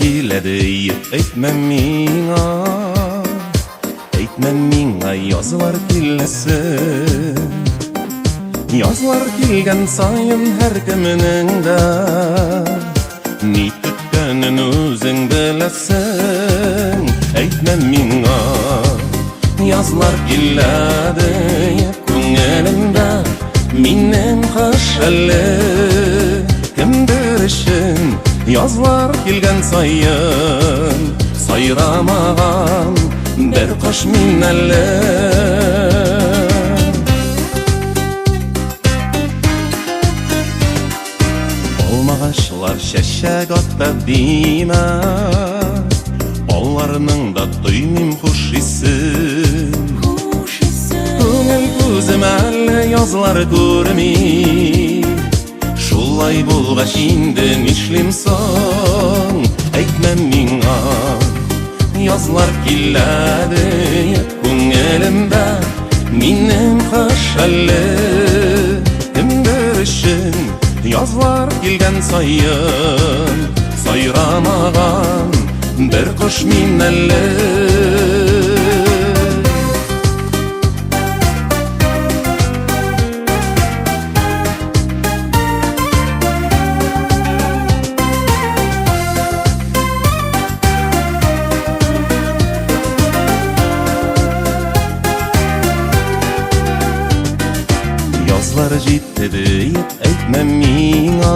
келеді әйтмәм миңа, әйтмәм миңа язылар келесін. Язлар келген сайын әркімінің да ни күткенін өзің білесің. Әйтмәм миңа язлар келеді көңілімді минем қыш әлі. Кімдер үшін язлар келген сайын сайрамаған бір қыш мин әлі. Olmağaçlar şəşək atda demə, onlarının da duymim xoş hissin. Көңіл көзім әлі yazlar көрмей, шулай болғаш инде нишлим соң. Әйтмәм миңа yazlar келеді көңілімді минем қыш әлі. Кімдер үшін язлар келген сайын сайрамаған бір құш мин әлі. Yazlar жетті әйтмәм миңа,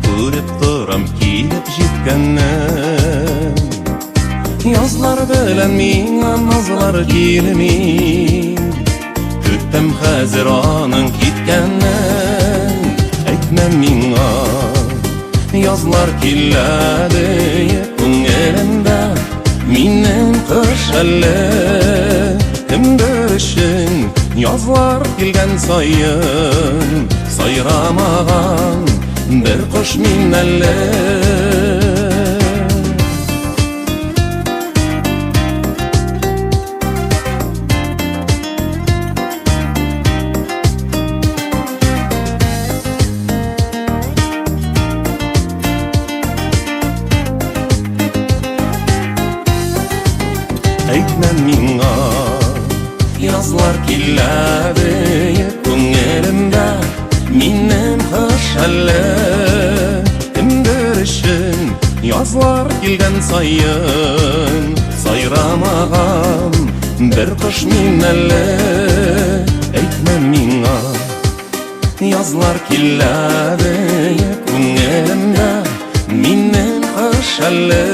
көріп тұрам келіп жеткенін. Yazlar білән миңа назлар келмей, күттім қазір аның кеткенін. Әйтмәм миңа yazlar келеді көңілімді минем қыш әлі. Кімдер үшін yazlar келген сайын сайрамаған бір құш мин әлі. Әйтмәм миңа yazlar келеді көңілімді минем қыш әлі. Кімдер үшін yazlar келген сайын сайрамаған бір құш мин әлі. Әйтмәм миңа yazlar келеді көңілімді минем қыш әлі.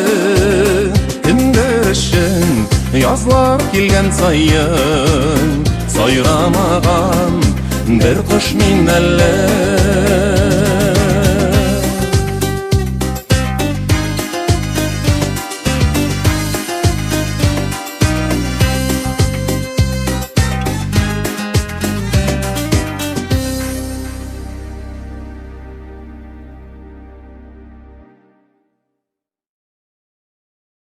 Кімдер үшін yazlar келген сайын сайрамаған бір құш мин әлі.